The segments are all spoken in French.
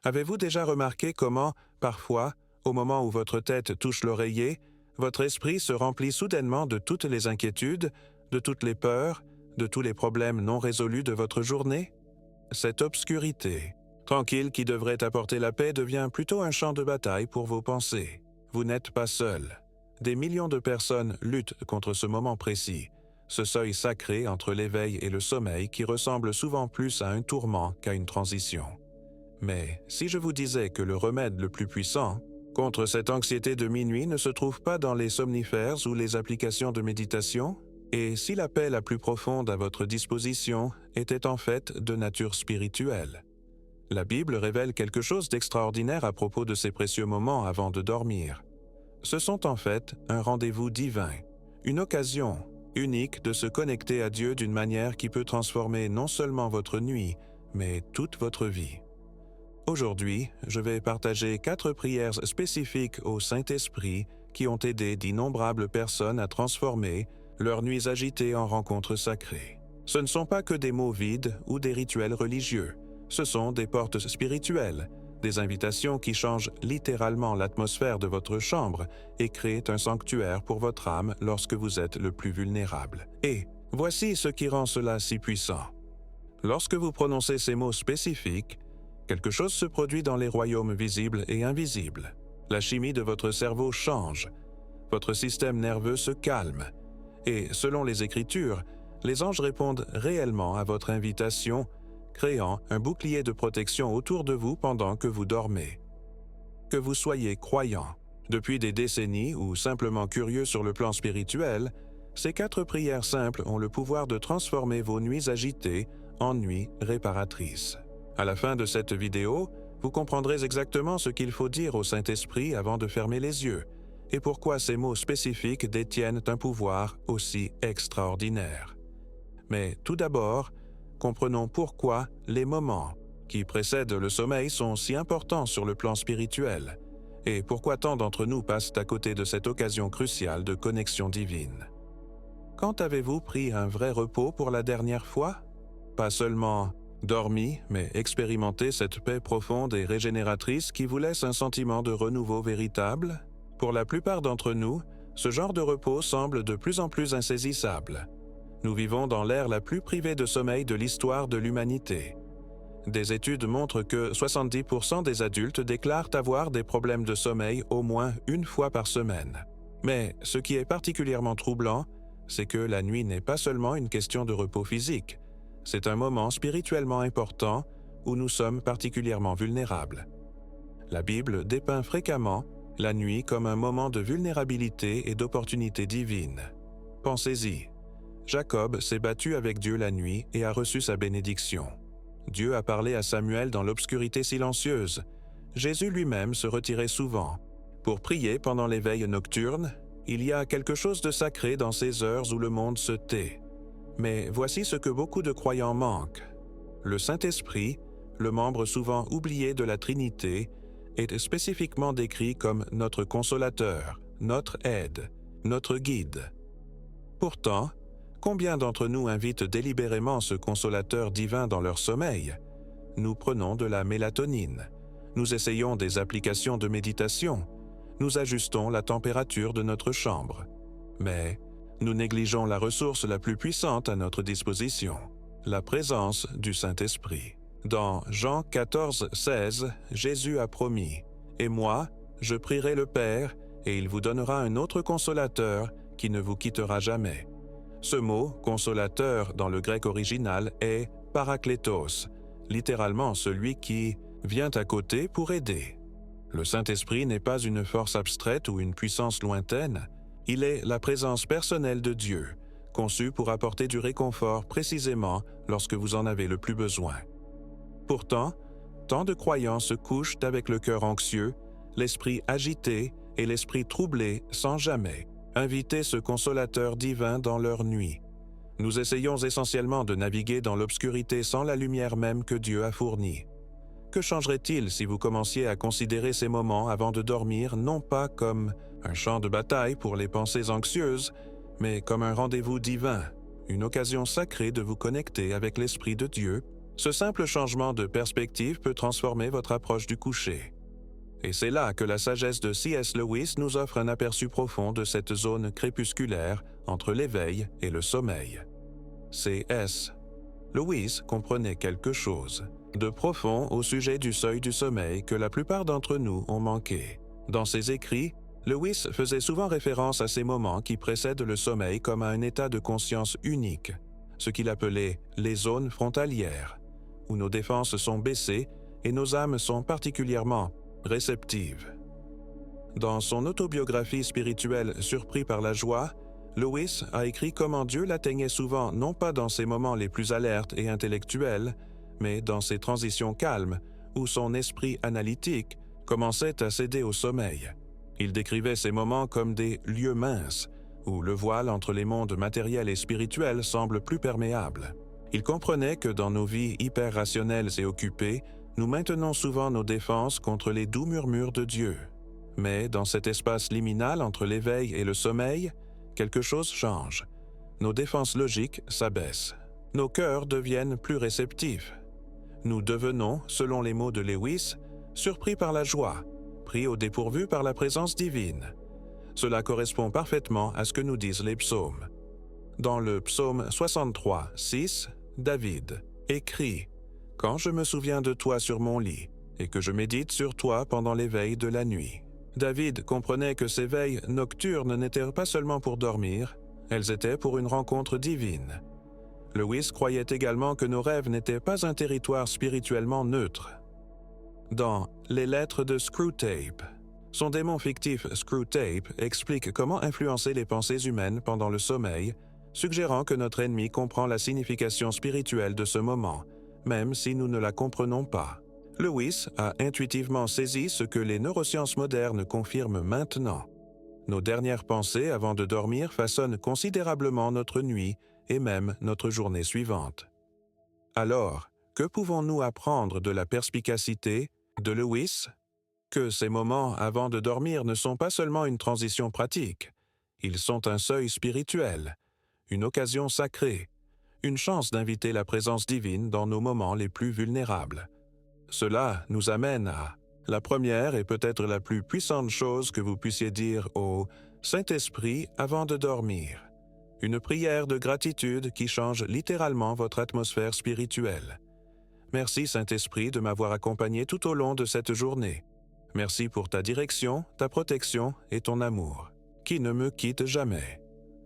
Avez-vous déjà remarqué comment, parfois, au moment où votre tête touche l'oreiller, votre esprit se remplit soudainement de toutes les inquiétudes, de toutes les peurs, de tous les problèmes non résolus de votre journée? Cette obscurité, tranquille qui devrait apporter la paix, devient plutôt un champ de bataille pour vos pensées. Vous n'êtes pas seul. Des millions de personnes luttent contre ce moment précis, ce seuil sacré entre l'éveil et le sommeil qui ressemble souvent plus à un tourment qu'à une transition. Mais si je vous disais que le remède le plus puissant contre cette anxiété de minuit ne se trouve pas dans les somnifères ou les applications de méditation, et si la paix la plus profonde à votre disposition était en fait de nature spirituelle? La Bible révèle quelque chose d'extraordinaire à propos de ces précieux moments avant de dormir. Ce sont en fait un rendez-vous divin, une occasion unique de se connecter à Dieu d'une manière qui peut transformer non seulement votre nuit, mais toute votre vie. Aujourd'hui, je vais partager 4 prières spécifiques au Saint-Esprit qui ont aidé d'innombrables personnes à transformer leurs nuits agitées en rencontres sacrées. Ce ne sont pas que des mots vides ou des rituels religieux, ce sont des portes spirituelles, des invitations qui changent littéralement l'atmosphère de votre chambre et créent un sanctuaire pour votre âme lorsque vous êtes le plus vulnérable. Et voici ce qui rend cela si puissant. Lorsque vous prononcez ces mots spécifiques, quelque chose se produit dans les royaumes visibles et invisibles. La chimie de votre cerveau change, votre système nerveux se calme, et selon les Écritures, les anges répondent réellement à votre invitation, créant un bouclier de protection autour de vous pendant que vous dormez. Que vous soyez croyant, depuis des décennies ou simplement curieux sur le plan spirituel, ces 4 prières simples ont le pouvoir de transformer vos nuits agitées en nuits réparatrices. À la fin de cette vidéo, vous comprendrez exactement ce qu'il faut dire au Saint-Esprit avant de fermer les yeux, et pourquoi ces mots spécifiques détiennent un pouvoir aussi extraordinaire. Mais tout d'abord, comprenons pourquoi les moments qui précèdent le sommeil sont si importants sur le plan spirituel, et pourquoi tant d'entre nous passent à côté de cette occasion cruciale de connexion divine. Quand avez-vous pris un vrai repos pour la dernière fois? Pas seulement dormi, mais expérimenté cette paix profonde et régénératrice qui vous laisse un sentiment de renouveau véritable? Pour la plupart d'entre nous, ce genre de repos semble de plus en plus insaisissable. Nous vivons dans l'ère la plus privée de sommeil de l'histoire de l'humanité. Des études montrent que 70% des adultes déclarent avoir des problèmes de sommeil au moins une fois par semaine. Mais ce qui est particulièrement troublant, c'est que la nuit n'est pas seulement une question de repos physique, c'est un moment spirituellement important où nous sommes particulièrement vulnérables. La Bible dépeint fréquemment la nuit comme un moment de vulnérabilité et d'opportunité divine. Pensez-y. Jacob s'est battu avec Dieu la nuit et a reçu sa bénédiction. Dieu a parlé à Samuel dans l'obscurité silencieuse. Jésus lui-même se retirait souvent. Pour prier pendant les veilles nocturnes, il y a quelque chose de sacré dans ces heures où le monde se tait. Mais voici ce que beaucoup de croyants manquent. Le Saint-Esprit, le membre souvent oublié de la Trinité, est spécifiquement décrit comme notre consolateur, notre aide, notre guide. Pourtant, combien d'entre nous invitent délibérément ce consolateur divin dans leur sommeil? Nous prenons de la mélatonine, nous essayons des applications de méditation, nous ajustons la température de notre chambre. Mais nous négligeons la ressource la plus puissante à notre disposition, la présence du Saint-Esprit. Dans Jean 14, 16, Jésus a promis « Et moi, je prierai le Père, et il vous donnera un autre consolateur qui ne vous quittera jamais. » Ce mot « consolateur » dans le grec original est « paraklétos », littéralement celui qui vient à côté pour aider. Le Saint-Esprit n'est pas une force abstraite ou une puissance lointaine, il est la présence personnelle de Dieu, conçue pour apporter du réconfort précisément lorsque vous en avez le plus besoin. Pourtant, tant de croyants se couchent avec le cœur anxieux, l'esprit agité et l'esprit troublé sans jamais inviter ce consolateur divin dans leur nuit. Nous essayons essentiellement de naviguer dans l'obscurité sans la lumière même que Dieu a fournie. Que changerait-il si vous commenciez à considérer ces moments avant de dormir non pas comme un champ de bataille pour les pensées anxieuses, mais comme un rendez-vous divin, une occasion sacrée de vous connecter avec l'Esprit de Dieu Ce simple changement de perspective peut transformer votre approche du coucher. Et c'est là que la sagesse de C.S. Lewis nous offre un aperçu profond de cette zone crépusculaire entre l'éveil et le sommeil. C.S. Lewis comprenait quelque chose de profond au sujet du seuil du sommeil que la plupart d'entre nous ont manqué. Dans ses écrits, Lewis faisait souvent référence à ces moments qui précèdent le sommeil comme à un état de conscience unique, ce qu'il appelait les zones frontalières, où nos défenses sont baissées et nos âmes sont particulièrement réceptives. Dans son autobiographie spirituelle Surpris par la joie, Lewis a écrit comment Dieu l'atteignait souvent non pas dans ses moments les plus alertes et intellectuels, mais dans ses transitions calmes, où son esprit analytique commençait à céder au sommeil. Il décrivait ces moments comme des lieux minces, où le voile entre les mondes matériels et spirituels semble plus perméable. Il comprenait que dans nos vies hyper rationnelles et occupées, nous maintenons souvent nos défenses contre les doux murmures de Dieu. Mais dans cet espace liminal entre l'éveil et le sommeil, quelque chose change. Nos défenses logiques s'abaissent. Nos cœurs deviennent plus réceptifs. Nous devenons, selon les mots de Lewis, surpris par la joie, pris au dépourvu par la présence divine. Cela correspond parfaitement à ce que nous disent les psaumes. Dans le psaume 63, 6, David écrit « Quand je me souviens de toi sur mon lit, et que je médite sur toi pendant les veilles de la nuit. » David comprenait que ces veilles nocturnes n'étaient pas seulement pour dormir, elles étaient pour une rencontre divine. Lewis croyait également que nos rêves n'étaient pas un territoire spirituellement neutre. Dans Les lettres de Screwtape, son démon fictif Screwtape explique comment influencer les pensées humaines pendant le sommeil, suggérant que notre ennemi comprend la signification spirituelle de ce moment, même si nous ne la comprenons pas. Lewis a intuitivement saisi ce que les neurosciences modernes confirment maintenant. Nos dernières pensées avant de dormir façonnent considérablement notre nuit et même notre journée suivante. Alors, que pouvons-nous apprendre de la perspicacité de Lewis? Que ces moments avant de dormir ne sont pas seulement une transition pratique, ils sont un seuil spirituel, une occasion sacrée, une chance d'inviter la présence divine dans nos moments les plus vulnérables. Cela nous amène à la première et peut-être la plus puissante chose que vous puissiez dire au Saint-Esprit avant de dormir. Une prière de gratitude qui change littéralement votre atmosphère spirituelle. Merci Saint-Esprit de m'avoir accompagné tout au long de cette journée. Merci pour ta direction, ta protection et ton amour, qui ne me quitte jamais.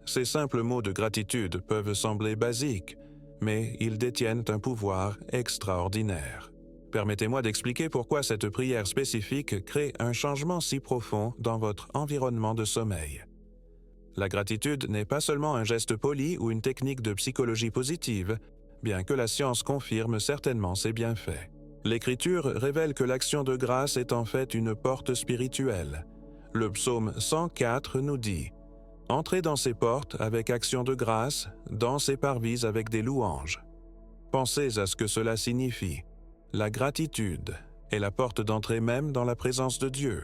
Ces simples mots de gratitude peuvent sembler basiques, mais ils détiennent un pouvoir extraordinaire. Permettez-moi d'expliquer pourquoi cette prière spécifique crée un changement si profond dans votre environnement de sommeil. La gratitude n'est pas seulement un geste poli ou une technique de psychologie positive, bien que la science confirme certainement ses bienfaits. L'Écriture révèle que l'action de grâce est en fait une porte spirituelle. Le psaume 104 nous dit « Entrez dans ses portes avec action de grâce, dans ses parvis avec des louanges. » Pensez à ce que cela signifie. La gratitude est la porte d'entrée même dans la présence de Dieu.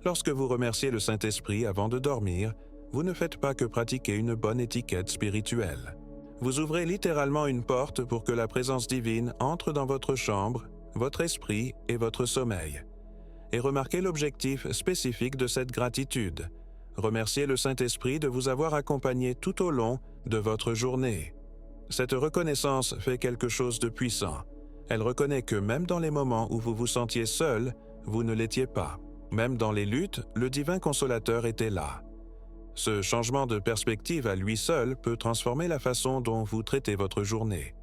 Lorsque vous remerciez le Saint-Esprit avant de dormir, vous ne faites pas que pratiquer une bonne étiquette spirituelle. Vous ouvrez littéralement une porte pour que la présence divine entre dans votre chambre, votre esprit et votre sommeil. Et remarquez l'objectif spécifique de cette gratitude. Remerciez le Saint-Esprit de vous avoir accompagné tout au long de votre journée. Cette reconnaissance fait quelque chose de puissant. Elle reconnaît que même dans les moments où vous vous sentiez seul, vous ne l'étiez pas. Même dans les luttes, le divin consolateur était là. Ce changement de perspective à lui seul peut transformer la façon dont vous traitez votre journée.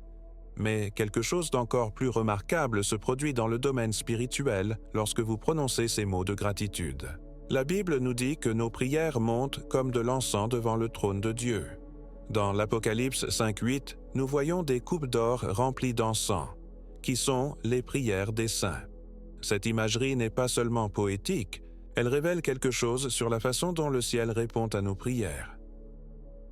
Mais quelque chose d'encore plus remarquable se produit dans le domaine spirituel lorsque vous prononcez ces mots de gratitude. La Bible nous dit que nos prières montent comme de l'encens devant le trône de Dieu. Dans l'Apocalypse 5:8, nous voyons des coupes d'or remplies d'encens, qui sont les prières des saints. Cette imagerie n'est pas seulement poétique, elle révèle quelque chose sur la façon dont le ciel répond à nos prières.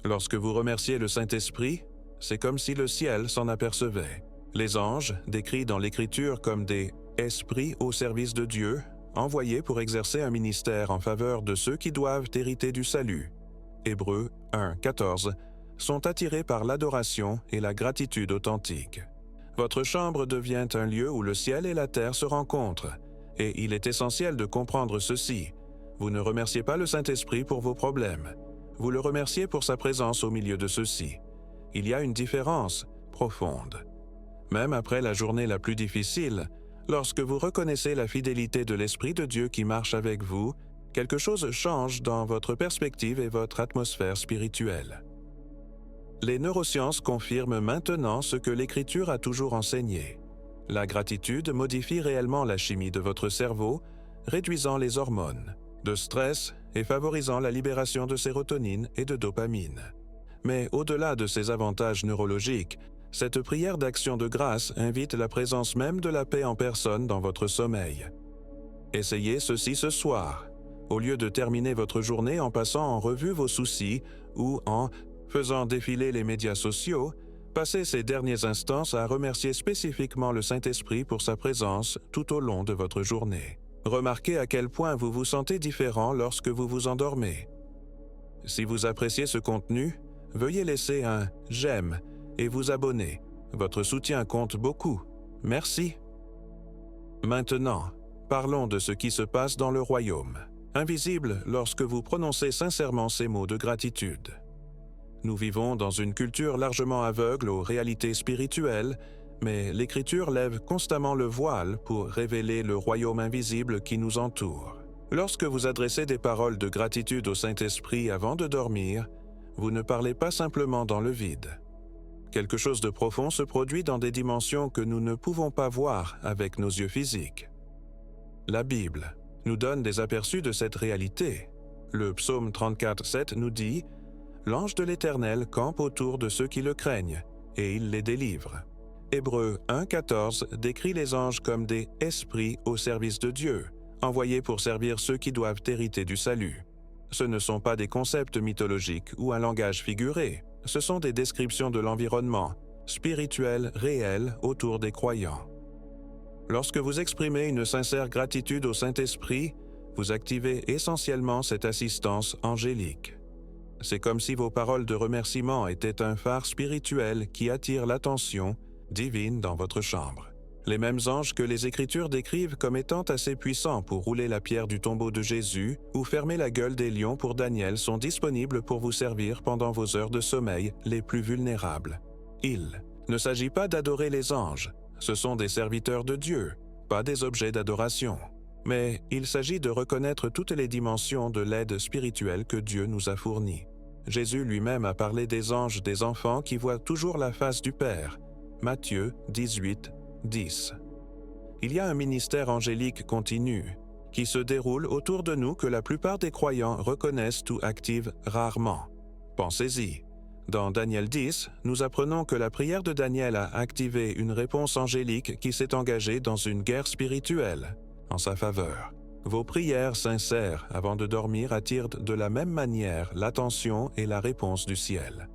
Lorsque vous remerciez le Saint-Esprit, c'est comme si le ciel s'en apercevait. Les anges, décrits dans l'Écriture comme des « esprits au service de Dieu », envoyés pour exercer un ministère en faveur de ceux qui doivent hériter du salut, Hébreux 1, 14, sont attirés par l'adoration et la gratitude authentique. Votre chambre devient un lieu où le ciel et la terre se rencontrent, et il est essentiel de comprendre ceci. Vous ne remerciez pas le Saint-Esprit pour vos problèmes. Vous le remerciez pour sa présence au milieu de ceux-ci. Il y a une différence profonde. Même après la journée la plus difficile, lorsque vous reconnaissez la fidélité de l'Esprit de Dieu qui marche avec vous, quelque chose change dans votre perspective et votre atmosphère spirituelle. Les neurosciences confirment maintenant ce que l'Écriture a toujours enseigné. La gratitude modifie réellement la chimie de votre cerveau, réduisant les hormones de stress et favorisant la libération de sérotonine et de dopamine. Mais au-delà de ces avantages neurologiques, cette prière d'action de grâce invite la présence même de la paix en personne dans votre sommeil. Essayez ceci ce soir. Au lieu de terminer votre journée en passant en revue vos soucis ou en faisant défiler les médias sociaux, passez ces derniers instants à remercier spécifiquement le Saint-Esprit pour sa présence tout au long de votre journée. Remarquez à quel point vous vous sentez différent lorsque vous vous endormez. Si vous appréciez ce contenu, veuillez laisser un « j'aime » et vous abonner. Votre soutien compte beaucoup. Merci. Maintenant, parlons de ce qui se passe dans le royaume, invisible lorsque vous prononcez sincèrement ces mots de gratitude. Nous vivons dans une culture largement aveugle aux réalités spirituelles, mais l'Écriture lève constamment le voile pour révéler le royaume invisible qui nous entoure. Lorsque vous adressez des paroles de gratitude au Saint-Esprit avant de dormir, vous ne parlez pas simplement dans le vide. Quelque chose de profond se produit dans des dimensions que nous ne pouvons pas voir avec nos yeux physiques. La Bible nous donne des aperçus de cette réalité. Le psaume 34:7 nous dit « L'ange de l'Éternel campe autour de ceux qui le craignent, et il les délivre. » Hébreux 1:14 décrit les anges comme des « esprits au service de Dieu », envoyés pour servir ceux qui doivent hériter du salut. Ce ne sont pas des concepts mythologiques ou un langage figuré, ce sont des descriptions de l'environnement, spirituel réel autour des croyants. Lorsque vous exprimez une sincère gratitude au Saint-Esprit, vous activez essentiellement cette assistance angélique. C'est comme si vos paroles de remerciement étaient un phare spirituel qui attire l'attention divine dans votre chambre. Les mêmes anges que les Écritures décrivent comme étant assez puissants pour rouler la pierre du tombeau de Jésus ou fermer la gueule des lions pour Daniel sont disponibles pour vous servir pendant vos heures de sommeil les plus vulnérables. Il ne s'agit pas d'adorer les anges, ce sont des serviteurs de Dieu, pas des objets d'adoration. Mais il s'agit de reconnaître toutes les dimensions de l'aide spirituelle que Dieu nous a fournie. Jésus lui-même a parlé des anges des enfants qui voient toujours la face du Père. Matthieu 18:10. Il y a un ministère angélique continu qui se déroule autour de nous que la plupart des croyants reconnaissent ou activent rarement. Pensez-y. Dans Daniel 10, nous apprenons que la prière de Daniel a activé une réponse angélique qui s'est engagée dans une guerre spirituelle en sa faveur. Vos prières sincères avant de dormir attirent de la même manière l'attention et la réponse du ciel.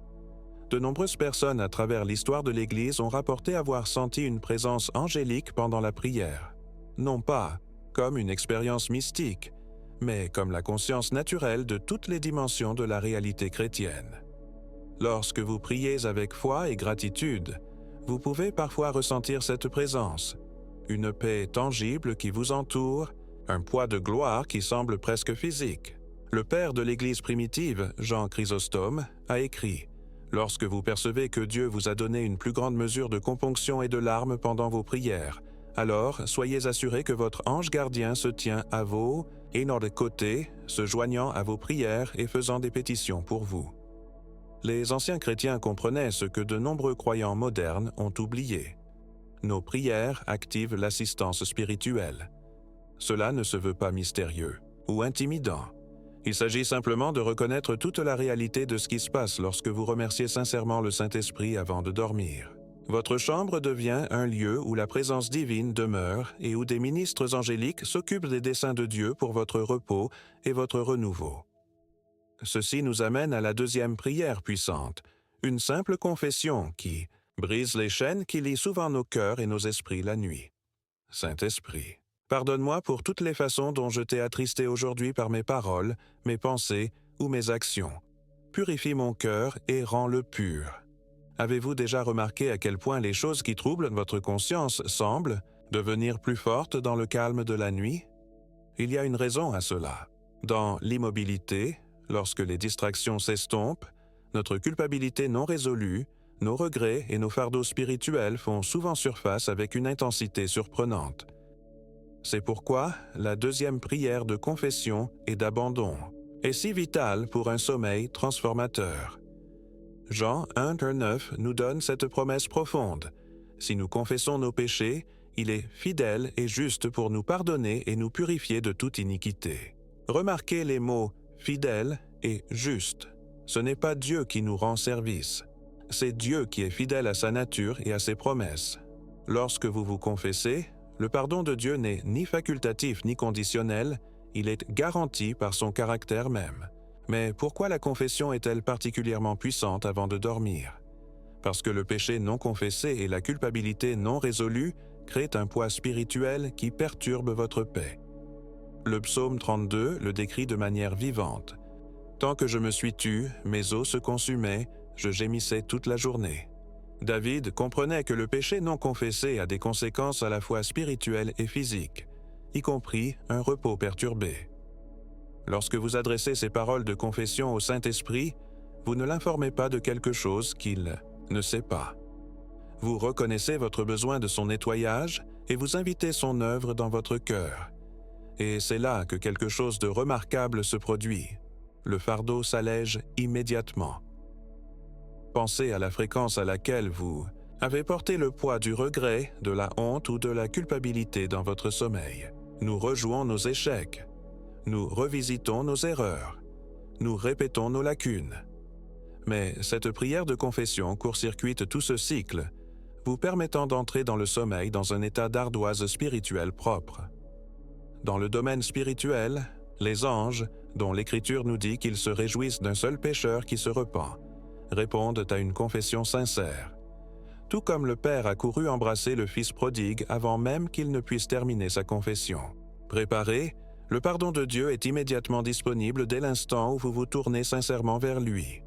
De nombreuses personnes à travers l'histoire de l'Église ont rapporté avoir senti une présence angélique pendant la prière. Non pas comme une expérience mystique, mais comme la conscience naturelle de toutes les dimensions de la réalité chrétienne. Lorsque vous priez avec foi et gratitude, vous pouvez parfois ressentir cette présence, une paix tangible qui vous entoure, un poids de gloire qui semble presque physique. Le père de l'Église primitive, Jean Chrysostome, a écrit « Lorsque vous percevez que Dieu vous a donné une plus grande mesure de componction et de larmes pendant vos prières, alors soyez assurés que votre ange gardien se tient à vos et de côté, se joignant à vos prières et faisant des pétitions pour vous. » Les anciens chrétiens comprenaient ce que de nombreux croyants modernes ont oublié. Nos prières activent l'assistance spirituelle. Cela ne se veut pas mystérieux ou intimidant. Il s'agit simplement de reconnaître toute la réalité de ce qui se passe lorsque vous remerciez sincèrement le Saint-Esprit avant de dormir. Votre chambre devient un lieu où la présence divine demeure et où des ministres angéliques s'occupent des desseins de Dieu pour votre repos et votre renouveau. Ceci nous amène à la deuxième prière puissante, une simple confession qui brise les chaînes qui lient souvent nos cœurs et nos esprits la nuit. Saint-Esprit, pardonne-moi pour toutes les façons dont je t'ai attristé aujourd'hui par mes paroles, mes pensées ou mes actions. Purifie mon cœur et rends-le pur. Avez-vous déjà remarqué à quel point les choses qui troublent votre conscience semblent devenir plus fortes dans le calme de la nuit? Il y a une raison à cela. Dans l'immobilité, lorsque les distractions s'estompent, notre culpabilité non résolue, nos regrets et nos fardeaux spirituels font souvent surface avec une intensité surprenante. C'est pourquoi la deuxième prière de confession et d'abandon est si vitale pour un sommeil transformateur. Jean 1:9 nous donne cette promesse profonde. Si nous confessons nos péchés, il est fidèle et juste pour nous pardonner et nous purifier de toute iniquité. Remarquez les mots « fidèle » et « juste ». Ce n'est pas Dieu qui nous rend service. C'est Dieu qui est fidèle à sa nature et à ses promesses. Lorsque vous vous confessez, le pardon de Dieu n'est ni facultatif ni conditionnel, il est garanti par son caractère même. Mais pourquoi la confession est-elle particulièrement puissante avant de dormir? Parce que le péché non confessé et la culpabilité non résolue créent un poids spirituel qui perturbe votre paix. Le psaume 32 le décrit de manière vivante. « Tant que je me suis tu, mes os se consumaient, je gémissais toute la journée. » David comprenait que le péché non confessé a des conséquences à la fois spirituelles et physiques, y compris un repos perturbé. Lorsque vous adressez ces paroles de confession au Saint-Esprit, vous ne l'informez pas de quelque chose qu'il ne sait pas. Vous reconnaissez votre besoin de son nettoyage et vous invitez son œuvre dans votre cœur. Et c'est là que quelque chose de remarquable se produit. Le fardeau s'allège immédiatement. Pensez à la fréquence à laquelle vous avez porté le poids du regret, de la honte ou de la culpabilité dans votre sommeil. Nous rejouons nos échecs. Nous revisitons nos erreurs. Nous répétons nos lacunes. Mais cette prière de confession court-circuite tout ce cycle, vous permettant d'entrer dans le sommeil dans un état d'ardoise spirituelle propre. Dans le domaine spirituel, les anges, dont l'Écriture nous dit qu'ils se réjouissent d'un seul pécheur qui se repent, répondent à une confession sincère. Tout comme le Père a couru embrasser le Fils prodigue avant même qu'il ne puisse terminer sa confession. Préparé, le pardon de Dieu est immédiatement disponible dès l'instant où vous vous tournez sincèrement vers lui.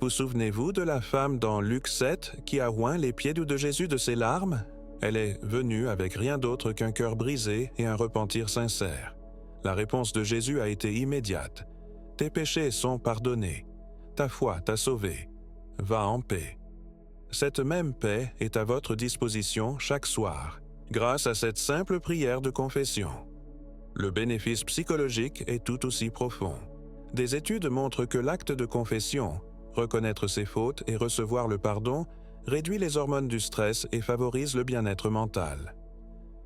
Vous souvenez-vous de la femme dans Luc 7 qui a oint les pieds de Jésus de ses larmes? Elle est venue avec rien d'autre qu'un cœur brisé et un repentir sincère. La réponse de Jésus a été immédiate. « Tes péchés sont pardonnés. Ta foi t'a sauvé. Va en paix. » Cette même paix est à votre disposition chaque soir, grâce à cette simple prière de confession. Le bénéfice psychologique est tout aussi profond. Des études montrent que l'acte de confession, reconnaître ses fautes et recevoir le pardon, réduit les hormones du stress et favorise le bien-être mental.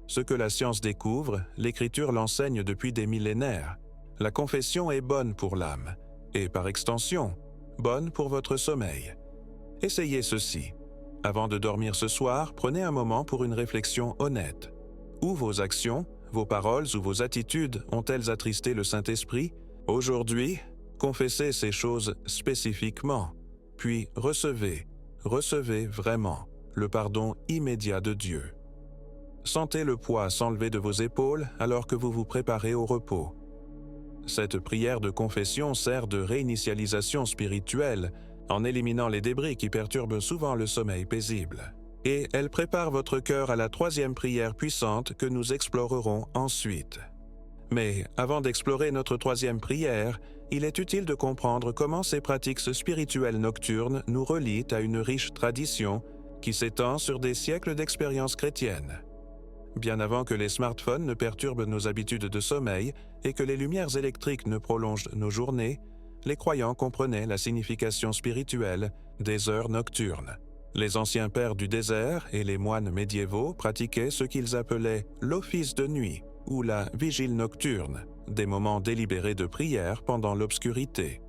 Ce que la science découvre, l'Écriture l'enseigne depuis des millénaires. La confession est bonne pour l'âme, et par extension, bonne pour votre sommeil. Essayez ceci. Avant de dormir ce soir, prenez un moment pour une réflexion honnête. Où vos actions, vos paroles ou vos attitudes ont-elles attristé le Saint-Esprit? Aujourd'hui, confessez ces choses spécifiquement, puis recevez vraiment le pardon immédiat de Dieu. Sentez le poids s'enlever de vos épaules alors que vous vous préparez au repos. Cette prière de confession sert de réinitialisation spirituelle en éliminant les débris qui perturbent souvent le sommeil paisible. Et elle prépare votre cœur à la troisième prière puissante que nous explorerons ensuite. Mais avant d'explorer notre troisième prière, il est utile de comprendre comment ces pratiques spirituelles nocturnes nous relient à une riche tradition qui s'étend sur des siècles d'expérience chrétienne. Bien avant que les smartphones ne perturbent nos habitudes de sommeil et que les lumières électriques ne prolongent nos journées, les croyants comprenaient la signification spirituelle des heures nocturnes. Les anciens pères du désert et les moines médiévaux pratiquaient ce qu'ils appelaient l'office de nuit ou la vigile nocturne, des moments délibérés de prière pendant l'obscurité.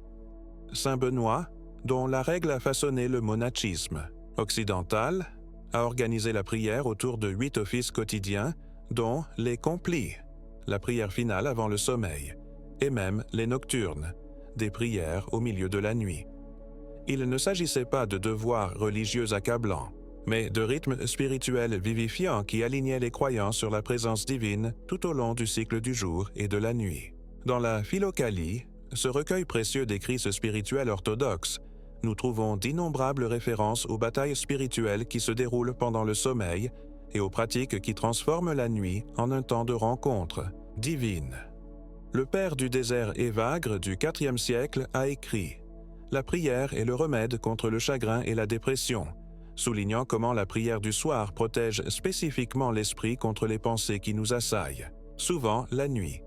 Saint Benoît, dont la règle a façonné le monachisme occidental, a organisé la prière autour de 8 offices quotidiens, dont les complis, la prière finale avant le sommeil, et même les nocturnes, des prières au milieu de la nuit. Il ne s'agissait pas de devoirs religieux accablants, mais de rythmes spirituels vivifiants qui alignaient les croyants sur la présence divine tout au long du cycle du jour et de la nuit. Dans la Philokalie, ce recueil précieux d'écrits spirituels orthodoxes, nous trouvons d'innombrables références aux batailles spirituelles qui se déroulent pendant le sommeil et aux pratiques qui transforment la nuit en un temps de rencontre divine. Le père du désert Évagre du IVe siècle a écrit « La prière est le remède contre le chagrin et la dépression », soulignant comment la prière du soir protège spécifiquement l'esprit contre les pensées qui nous assaillent, souvent la nuit.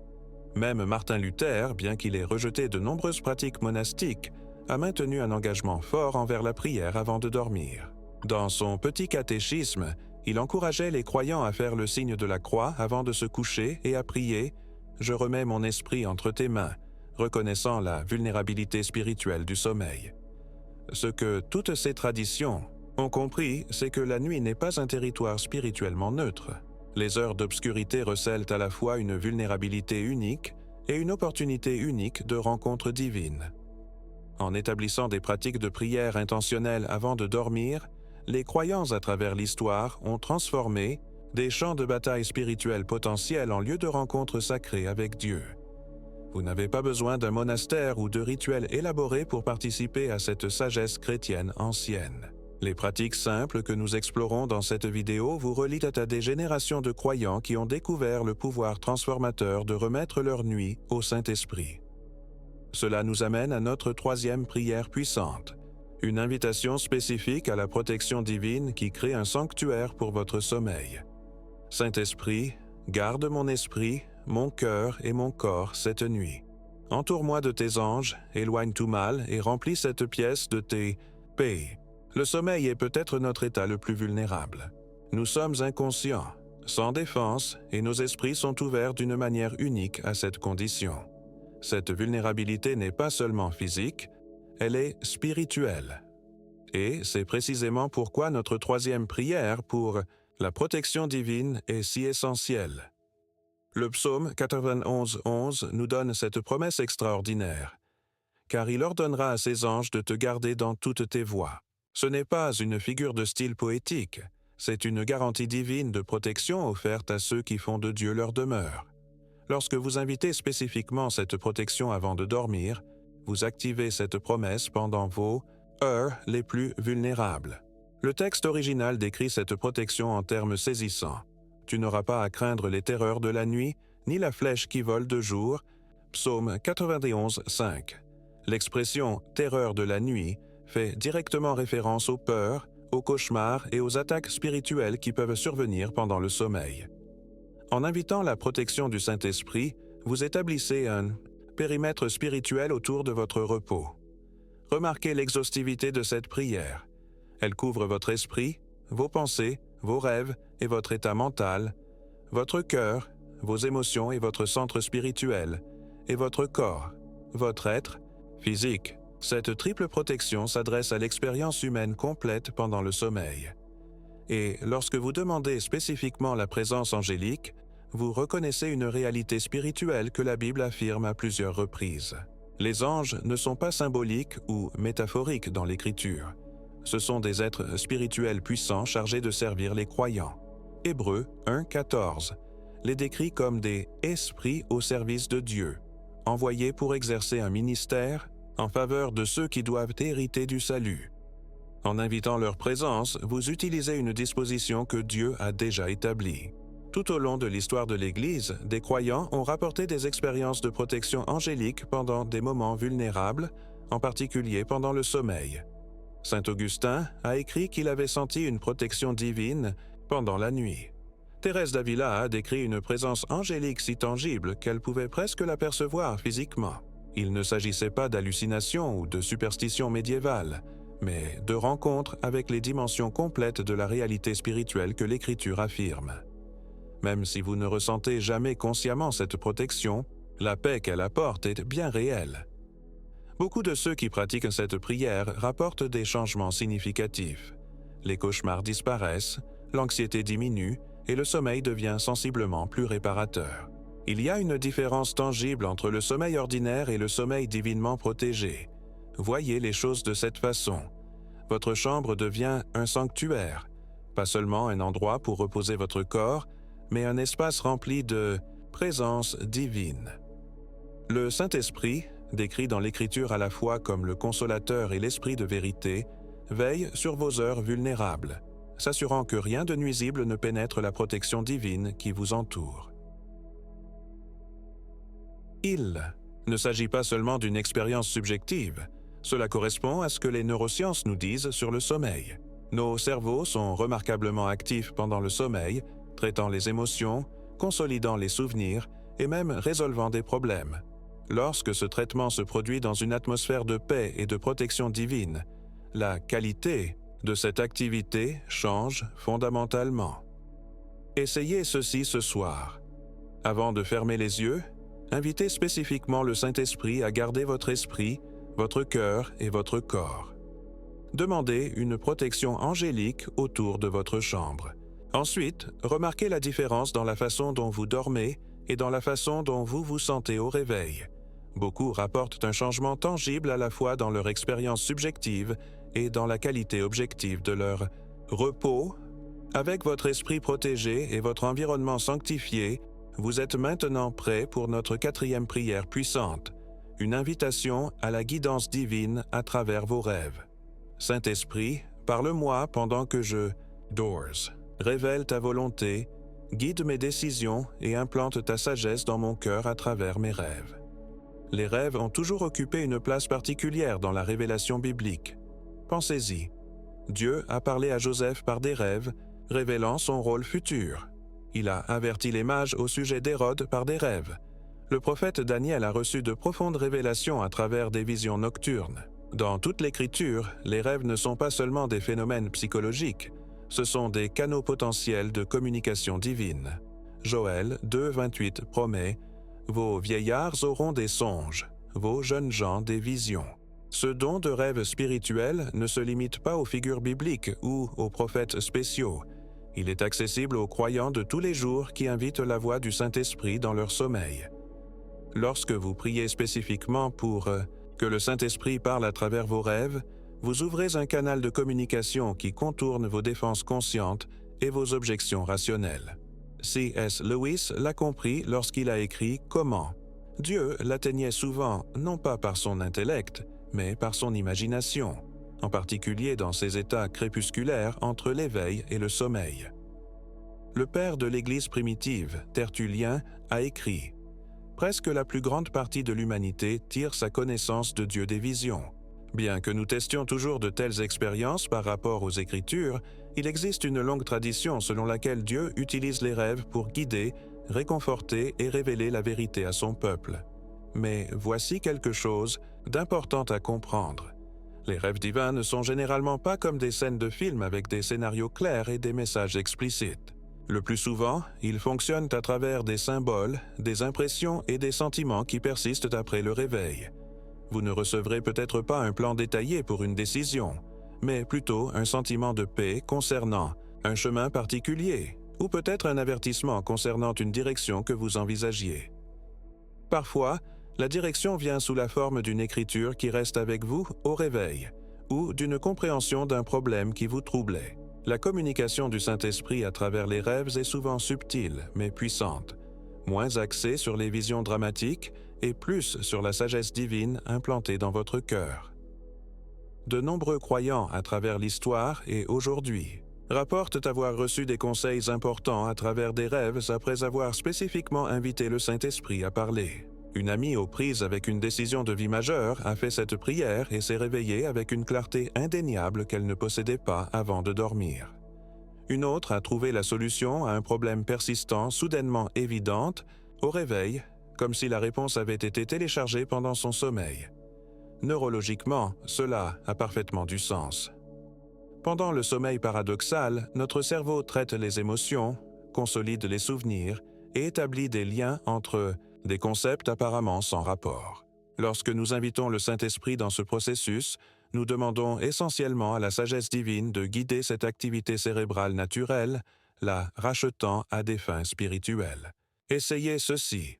Même Martin Luther, bien qu'il ait rejeté de nombreuses pratiques monastiques, a maintenu un engagement fort envers la prière avant de dormir. Dans son petit catéchisme, il encourageait les croyants à faire le signe de la croix avant de se coucher et à prier « Je remets mon esprit entre tes mains », reconnaissant la vulnérabilité spirituelle du sommeil. Ce que toutes ces traditions ont compris, c'est que la nuit n'est pas un territoire spirituellement neutre. Les heures d'obscurité recèlent à la fois une vulnérabilité unique et une opportunité unique de rencontre divine. En établissant des pratiques de prière intentionnelles avant de dormir, les croyants à travers l'histoire ont transformé des champs de bataille spirituels potentiels en lieux de rencontre sacrée avec Dieu. Vous n'avez pas besoin d'un monastère ou de rituels élaborés pour participer à cette sagesse chrétienne ancienne. Les pratiques simples que nous explorons dans cette vidéo vous relient à des générations de croyants qui ont découvert le pouvoir transformateur de remettre leur nuit au Saint-Esprit. Cela nous amène à notre troisième prière puissante, une invitation spécifique à la protection divine qui crée un sanctuaire pour votre sommeil. Saint-Esprit, garde mon esprit, mon cœur et mon corps cette nuit. Entoure-moi de tes anges, éloigne tout mal et remplis cette pièce de tes paix. Le sommeil est peut-être notre état le plus vulnérable. Nous sommes inconscients, sans défense, et nos esprits sont ouverts d'une manière unique à cette condition. Cette vulnérabilité n'est pas seulement physique, elle est spirituelle. Et c'est précisément pourquoi notre troisième prière pour la protection divine est si essentielle. Le psaume 91:11 nous donne cette promesse extraordinaire. « Car il ordonnera à ses anges de te garder dans toutes tes voies. » Ce n'est pas une figure de style poétique, c'est une garantie divine de protection offerte à ceux qui font de Dieu leur demeure. Lorsque vous invitez spécifiquement cette protection avant de dormir, vous activez cette promesse pendant vos heures les plus vulnérables. Le texte original décrit cette protection en termes saisissants. Tu n'auras pas à craindre les terreurs de la nuit, ni la flèche qui vole de jour. Psaume 91:5. L'expression « terreur de la nuit » fait directement référence aux peurs, aux cauchemars et aux attaques spirituelles qui peuvent survenir pendant le sommeil. En invitant la protection du Saint-Esprit, vous établissez un périmètre spirituel autour de votre repos. Remarquez l'exhaustivité de cette prière. Elle couvre votre esprit, vos pensées, vos rêves et votre état mental, votre cœur, vos émotions et votre centre spirituel, et votre corps, votre être physique. Cette triple protection s'adresse à l'expérience humaine complète pendant le sommeil. Et lorsque vous demandez spécifiquement la présence angélique, vous reconnaissez une réalité spirituelle que la Bible affirme à plusieurs reprises. Les anges ne sont pas symboliques ou métaphoriques dans l'Écriture. Ce sont des êtres spirituels puissants chargés de servir les croyants. Hébreux 1:14 les décrit comme des « esprits au service de Dieu », envoyés pour exercer un ministère en faveur de ceux qui doivent hériter du salut. En invitant leur présence, vous utilisez une disposition que Dieu a déjà établie. Tout au long de l'histoire de l'Église, des croyants ont rapporté des expériences de protection angélique pendant des moments vulnérables, en particulier pendant le sommeil. Saint Augustin a écrit qu'il avait senti une protection divine pendant la nuit. Thérèse d'Avila a décrit une présence angélique si tangible qu'elle pouvait presque l'apercevoir physiquement. Il ne s'agissait pas d'hallucinations ou de superstitions médiévales, mais de rencontres avec les dimensions complètes de la réalité spirituelle que l'Écriture affirme. Même si vous ne ressentez jamais consciemment cette protection, la paix qu'elle apporte est bien réelle. Beaucoup de ceux qui pratiquent cette prière rapportent des changements significatifs. Les cauchemars disparaissent, l'anxiété diminue et le sommeil devient sensiblement plus réparateur. Il y a une différence tangible entre le sommeil ordinaire et le sommeil divinement protégé. Voyez les choses de cette façon. Votre chambre devient un sanctuaire, pas seulement un endroit pour reposer votre corps, mais un espace rempli de présence divine. Le Saint-Esprit, décrit dans l'Écriture à la fois comme le consolateur et l'esprit de vérité, veille sur vos heures vulnérables, s'assurant que rien de nuisible ne pénètre la protection divine qui vous entoure. Il ne s'agit pas seulement d'une expérience subjective. Cela correspond à ce que les neurosciences nous disent sur le sommeil. Nos cerveaux sont remarquablement actifs pendant le sommeil, traitant les émotions, consolidant les souvenirs et même résolvant des problèmes. Lorsque ce traitement se produit dans une atmosphère de paix et de protection divine, la qualité de cette activité change fondamentalement. Essayez ceci ce soir. Avant de fermer les yeux, invitez spécifiquement le Saint-Esprit à garder votre esprit, votre cœur et votre corps. Demandez une protection angélique autour de votre chambre. Ensuite, remarquez la différence dans la façon dont vous dormez et dans la façon dont vous vous sentez au réveil. Beaucoup rapportent un changement tangible à la fois dans leur expérience subjective et dans la qualité objective de leur repos. Avec votre esprit protégé et votre environnement sanctifié, vous êtes maintenant prêt pour notre 4e prière puissante, une invitation à la guidance divine à travers vos rêves. Saint-Esprit, parle-moi pendant que je révèle ta volonté, guide mes décisions et implante ta sagesse dans mon cœur à travers mes rêves. Les rêves ont toujours occupé une place particulière dans la révélation biblique. Pensez-y. Dieu a parlé à Joseph par des rêves, révélant son rôle futur. Il a averti les mages au sujet d'Hérode par des rêves. Le prophète Daniel a reçu de profondes révélations à travers des visions nocturnes. Dans toute l'Écriture, les rêves ne sont pas seulement des phénomènes psychologiques, ce sont des canaux potentiels de communication divine. Joël 2,28 promet « Vos vieillards auront des songes, vos jeunes gens des visions ». Ce don de rêve spirituel ne se limite pas aux figures bibliques ou aux prophètes spéciaux. Il est accessible aux croyants de tous les jours qui invitent la voix du Saint-Esprit dans leur sommeil. Lorsque vous priez spécifiquement pour que le Saint-Esprit parle à travers vos rêves, vous ouvrez un canal de communication qui contourne vos défenses conscientes et vos objections rationnelles. C.S. Lewis l'a compris lorsqu'il a écrit « Comment ». Dieu l'atteignait souvent, non pas par son intellect, mais par son imagination, en particulier dans ces états crépusculaires entre l'éveil et le sommeil. Le père de l'Église primitive, Tertullien, a écrit « Presque la plus grande partie de l'humanité tire sa connaissance de Dieu des visions. Bien que nous testions toujours de telles expériences par rapport aux Écritures, il existe une longue tradition selon laquelle Dieu utilise les rêves pour guider, réconforter et révéler la vérité à son peuple. Mais voici quelque chose d'important à comprendre. Les rêves divins ne sont généralement pas comme des scènes de film avec des scénarios clairs et des messages explicites. Le plus souvent, ils fonctionnent à travers des symboles, des impressions et des sentiments qui persistent après le réveil. Vous ne recevrez peut-être pas un plan détaillé pour une décision, mais plutôt un sentiment de paix concernant un chemin particulier, ou peut-être un avertissement concernant une direction que vous envisagiez. Parfois, la direction vient sous la forme d'une écriture qui reste avec vous au réveil, ou d'une compréhension d'un problème qui vous troublait. La communication du Saint-Esprit à travers les rêves est souvent subtile, mais puissante, moins axée sur les visions dramatiques et plus sur la sagesse divine implantée dans votre cœur. De nombreux croyants à travers l'histoire et aujourd'hui rapportent avoir reçu des conseils importants à travers des rêves après avoir spécifiquement invité le Saint-Esprit à parler. Une amie aux prises avec une décision de vie majeure a fait cette prière et s'est réveillée avec une clarté indéniable qu'elle ne possédait pas avant de dormir. Une autre a trouvé la solution à un problème persistant soudainement évidente au réveil, comme si la réponse avait été téléchargée pendant son sommeil. Neurologiquement, cela a parfaitement du sens. Pendant le sommeil paradoxal, notre cerveau traite les émotions, consolide les souvenirs et établit des liens entre des concepts apparemment sans rapport. Lorsque nous invitons le Saint-Esprit dans ce processus, nous demandons essentiellement à la sagesse divine de guider cette activité cérébrale naturelle, la rachetant à des fins spirituelles. Essayez ceci.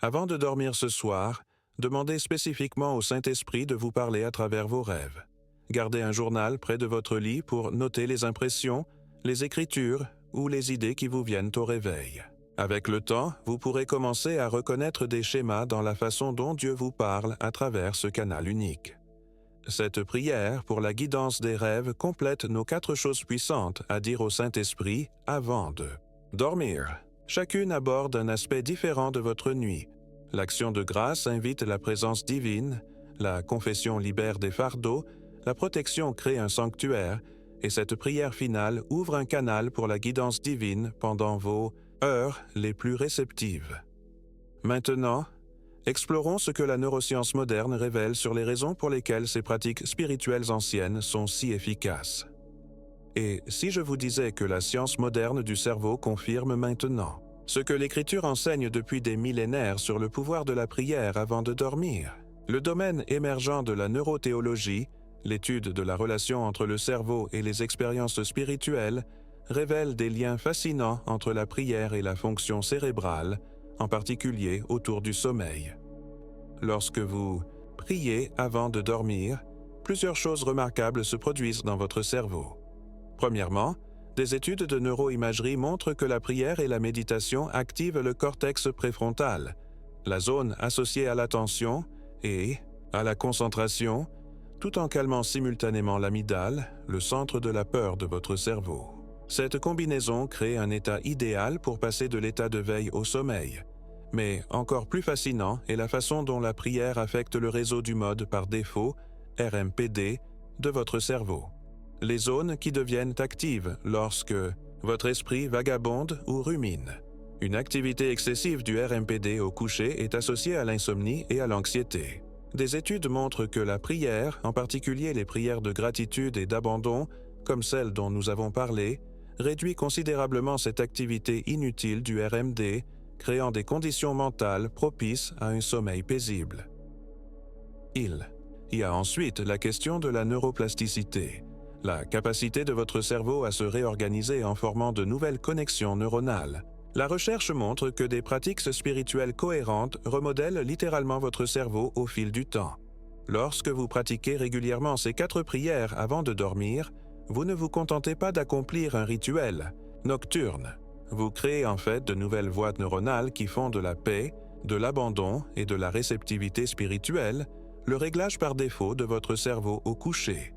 Avant de dormir ce soir, demandez spécifiquement au Saint-Esprit de vous parler à travers vos rêves. Gardez un journal près de votre lit pour noter les impressions, les écritures ou les idées qui vous viennent au réveil. Avec le temps, vous pourrez commencer à reconnaître des schémas dans la façon dont Dieu vous parle à travers ce canal unique. Cette prière pour la guidance des rêves complète nos 4 choses puissantes à dire au Saint-Esprit avant de dormir. Chacune aborde un aspect différent de votre nuit. L'action de grâce invite la présence divine, la confession libère des fardeaux, la protection crée un sanctuaire, et cette prière finale ouvre un canal pour la guidance divine pendant vos heures les plus réceptives. Maintenant, explorons ce que la neuroscience moderne révèle sur les raisons pour lesquelles ces pratiques spirituelles anciennes sont si efficaces. Et si je vous disais que la science moderne du cerveau confirme maintenant ce que l'Écriture enseigne depuis des millénaires sur le pouvoir de la prière avant de dormir, le domaine émergent de la neurothéologie, l'étude de la relation entre le cerveau et les expériences spirituelles, révèle des liens fascinants entre la prière et la fonction cérébrale, en particulier autour du sommeil. Lorsque vous priez avant de dormir, plusieurs choses remarquables se produisent dans votre cerveau. Premièrement, des études de neuroimagerie montrent que la prière et la méditation activent le cortex préfrontal, la zone associée à l'attention et à la concentration, tout en calmant simultanément l'amygdale, le centre de la peur de votre cerveau. Cette combinaison crée un état idéal pour passer de l'état de veille au sommeil. Mais encore plus fascinant est la façon dont la prière affecte le réseau du mode par défaut, RMPD, de votre cerveau. Les zones qui deviennent actives lorsque votre esprit vagabonde ou rumine. Une activité excessive du RMPD au coucher est associée à l'insomnie et à l'anxiété. Des études montrent que la prière, en particulier les prières de gratitude et d'abandon, comme celles dont nous avons parlé, réduit considérablement cette activité inutile du RMD, créant des conditions mentales propices à un sommeil paisible. Il y a ensuite la question de la neuroplasticité, la capacité de votre cerveau à se réorganiser en formant de nouvelles connexions neuronales. La recherche montre que des pratiques spirituelles cohérentes remodèlent littéralement votre cerveau au fil du temps. Lorsque vous pratiquez régulièrement ces 4 prières avant de dormir, vous ne vous contentez pas d'accomplir un rituel nocturne. Vous créez en fait de nouvelles voies neuronales qui font de la paix, de l'abandon et de la réceptivité spirituelle le réglage par défaut de votre cerveau au coucher.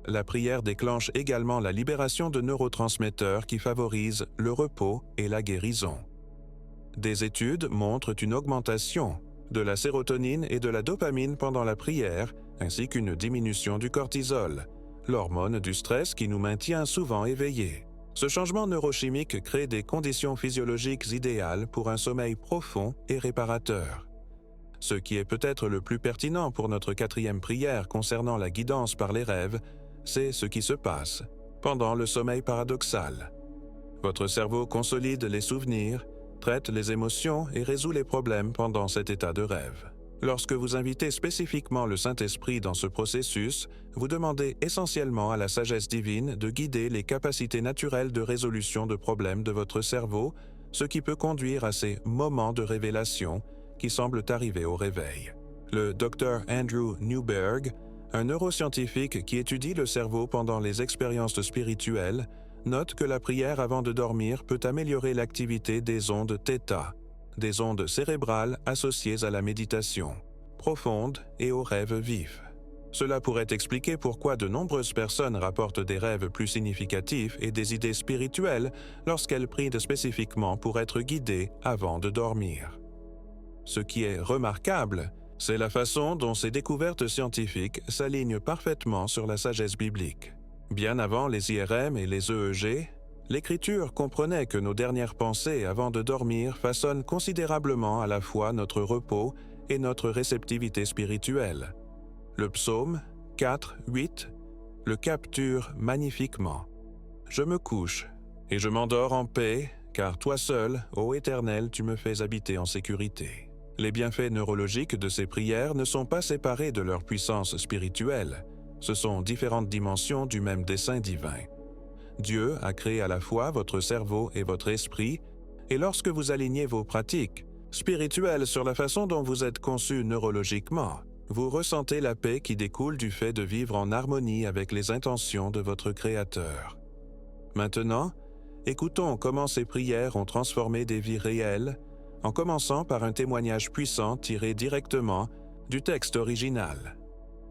La prière déclenche également la libération de neurotransmetteurs qui favorisent le repos et la guérison. Des études montrent une augmentation de la sérotonine et de la dopamine pendant la prière, ainsi qu'une diminution du cortisol, l'hormone du stress qui nous maintient souvent éveillés. Ce changement neurochimique crée des conditions physiologiques idéales pour un sommeil profond et réparateur. Ce qui est peut-être le plus pertinent pour notre 4e prière concernant la guidance par les rêves, c'est ce qui se passe pendant le sommeil paradoxal. Votre cerveau consolide les souvenirs, traite les émotions et résout les problèmes pendant cet état de rêve. Lorsque vous invitez spécifiquement le Saint-Esprit dans ce processus, vous demandez essentiellement à la sagesse divine de guider les capacités naturelles de résolution de problèmes de votre cerveau, ce qui peut conduire à ces moments de révélation qui semblent arriver au réveil. Le Dr Andrew Newberg, un neuroscientifique qui étudie le cerveau pendant les expériences spirituelles, note que la prière avant de dormir peut améliorer l'activité des ondes θ, des ondes cérébrales associées à la méditation profonde et aux rêves vifs. Cela pourrait expliquer pourquoi de nombreuses personnes rapportent des rêves plus significatifs et des idées spirituelles lorsqu'elles prient spécifiquement pour être guidées avant de dormir. Ce qui est remarquable, c'est la façon dont ces découvertes scientifiques s'alignent parfaitement sur la sagesse biblique. Bien avant les IRM et les EEG, l'Écriture comprenait que nos dernières pensées avant de dormir façonnent considérablement à la fois notre repos et notre réceptivité spirituelle. Le psaume 4:8 le capture magnifiquement. « Je me couche, et je m'endors en paix, car toi seul, ô Éternel, tu me fais habiter en sécurité. » Les bienfaits neurologiques de ces prières ne sont pas séparés de leur puissance spirituelle. Ce sont différentes dimensions du même dessein divin. Dieu a créé à la fois votre cerveau et votre esprit, et lorsque vous alignez vos pratiques spirituelles sur la façon dont vous êtes conçu neurologiquement, vous ressentez la paix qui découle du fait de vivre en harmonie avec les intentions de votre Créateur. Maintenant, écoutons comment ces prières ont transformé des vies réelles, en commençant par un témoignage puissant tiré directement du texte original.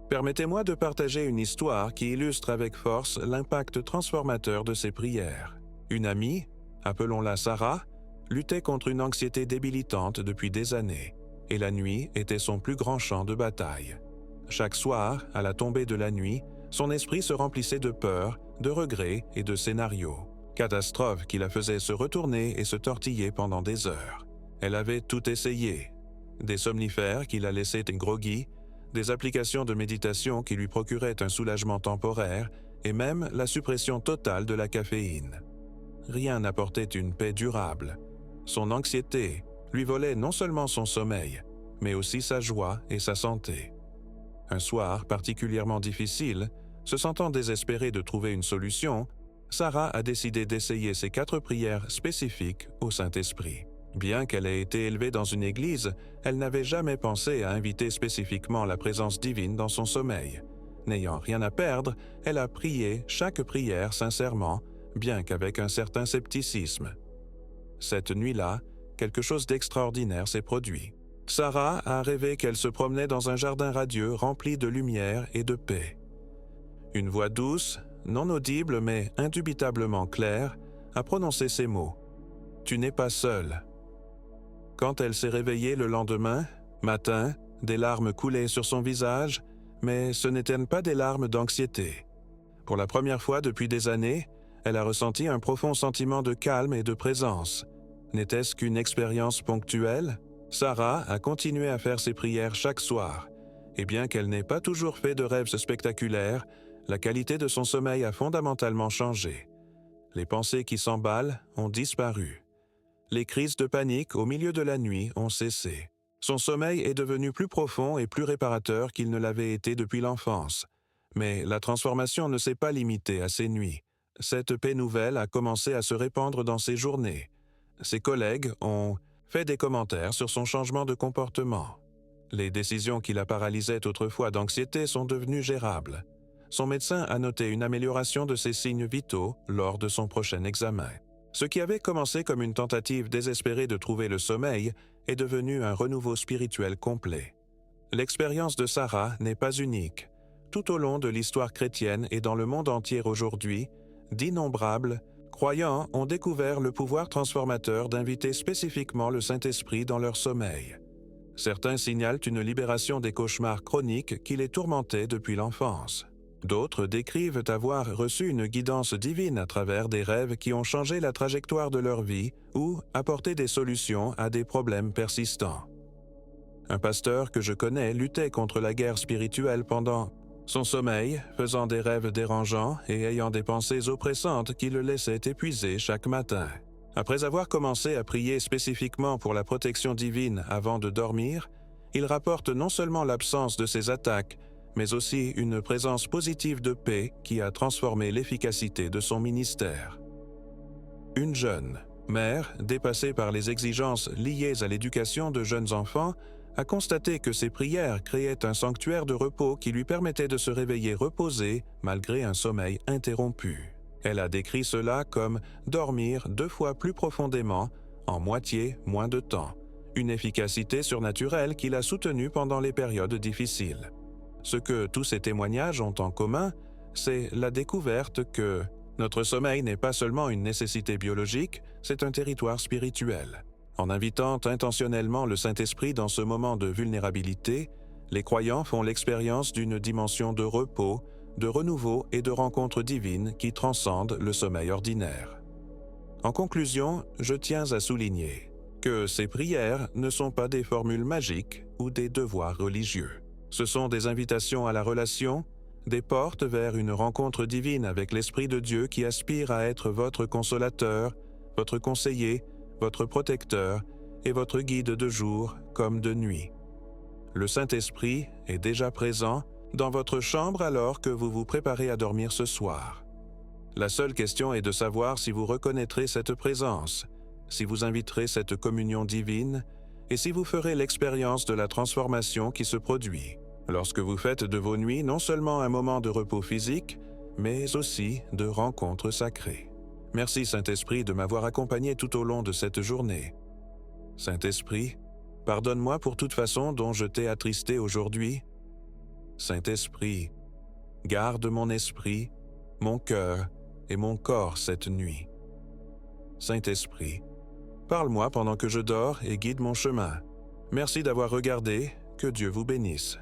Permettez-moi de partager une histoire qui illustre avec force l'impact transformateur de ces prières. Une amie, appelons-la Sarah, luttait contre une anxiété débilitante depuis des années, et la nuit était son plus grand champ de bataille. Chaque soir, à la tombée de la nuit, son esprit se remplissait de peur, de regrets et de scénarios. Catastrophes qui la faisaient se retourner et se tortiller pendant des heures. Elle avait tout essayé. Des somnifères qui la laissaient groggy, des applications de méditation qui lui procuraient un soulagement temporaire et même la suppression totale de la caféine. Rien n'apportait une paix durable. Son anxiété lui volait non seulement son sommeil, mais aussi sa joie et sa santé. Un soir particulièrement difficile, se sentant désespérée de trouver une solution, Sarah a décidé d'essayer ces 4 prières spécifiques au Saint-Esprit. Bien qu'elle ait été élevée dans une église, elle n'avait jamais pensé à inviter spécifiquement la présence divine dans son sommeil. N'ayant rien à perdre, elle a prié chaque prière sincèrement, bien qu'avec un certain scepticisme. Cette nuit-là, quelque chose d'extraordinaire s'est produit. Sarah a rêvé qu'elle se promenait dans un jardin radieux rempli de lumière et de paix. Une voix douce, non audible mais indubitablement claire, a prononcé ces mots. « Tu n'es pas seule ». Quand elle s'est réveillée le lendemain, matin, des larmes coulaient sur son visage, mais ce n'étaient pas des larmes d'anxiété. Pour la première fois depuis des années, elle a ressenti un profond sentiment de calme et de présence. N'était-ce qu'une expérience ponctuelle? Sarah a continué à faire ses prières chaque soir, et bien qu'elle n'ait pas toujours fait de rêves spectaculaires, la qualité de son sommeil a fondamentalement changé. Les pensées qui s'emballent ont disparu. Les crises de panique au milieu de la nuit ont cessé. Son sommeil est devenu plus profond et plus réparateur qu'il ne l'avait été depuis l'enfance. Mais la transformation ne s'est pas limitée à ses nuits. Cette paix nouvelle a commencé à se répandre dans ses journées. Ses collègues ont fait des commentaires sur son changement de comportement. Les décisions qui la paralysaient autrefois d'anxiété sont devenues gérables. Son médecin a noté une amélioration de ses signes vitaux lors de son prochain examen. Ce qui avait commencé comme une tentative désespérée de trouver le sommeil est devenu un renouveau spirituel complet. L'expérience de Sarah n'est pas unique. Tout au long de l'histoire chrétienne et dans le monde entier aujourd'hui, d'innombrables croyants ont découvert le pouvoir transformateur d'inviter spécifiquement le Saint-Esprit dans leur sommeil. Certains signalent une libération des cauchemars chroniques qui les tourmentaient depuis l'enfance. D'autres décrivent avoir reçu une guidance divine à travers des rêves qui ont changé la trajectoire de leur vie ou apporté des solutions à des problèmes persistants. Un pasteur que je connais luttait contre la guerre spirituelle pendant son sommeil, faisant des rêves dérangeants et ayant des pensées oppressantes qui le laissaient épuisé chaque matin. Après avoir commencé à prier spécifiquement pour la protection divine avant de dormir, il rapporte non seulement l'absence de ces attaques, mais aussi une présence positive de paix qui a transformé l'efficacité de son ministère. Une jeune mère, dépassée par les exigences liées à l'éducation de jeunes enfants, a constaté que ses prières créaient un sanctuaire de repos qui lui permettait de se réveiller reposée malgré un sommeil interrompu. Elle a décrit cela comme « dormir 2 fois plus profondément en moitié moins de temps », une efficacité surnaturelle qui l'a soutenue pendant les périodes difficiles. Ce que tous ces témoignages ont en commun, c'est la découverte que notre sommeil n'est pas seulement une nécessité biologique, c'est un territoire spirituel. En invitant intentionnellement le Saint-Esprit dans ce moment de vulnérabilité, les croyants font l'expérience d'une dimension de repos, de renouveau et de rencontre divine qui transcende le sommeil ordinaire. En conclusion, je tiens à souligner que ces prières ne sont pas des formules magiques ou des devoirs religieux. Ce sont des invitations à la relation, des portes vers une rencontre divine avec l'Esprit de Dieu qui aspire à être votre consolateur, votre conseiller, votre protecteur et votre guide de jour comme de nuit. Le Saint-Esprit est déjà présent dans votre chambre alors que vous vous préparez à dormir ce soir. La seule question est de savoir si vous reconnaîtrez cette présence, si vous inviterez cette communion divine et si vous ferez l'expérience de la transformation qui se produit lorsque vous faites de vos nuits non seulement un moment de repos physique, mais aussi de rencontre sacrée. Merci Saint-Esprit de m'avoir accompagné tout au long de cette journée. Saint-Esprit, pardonne-moi pour toute façon dont je t'ai attristé aujourd'hui. Saint-Esprit, garde mon esprit, mon cœur et mon corps cette nuit. Saint-Esprit, parle-moi pendant que je dors et guide mon chemin. Merci d'avoir regardé, que Dieu vous bénisse.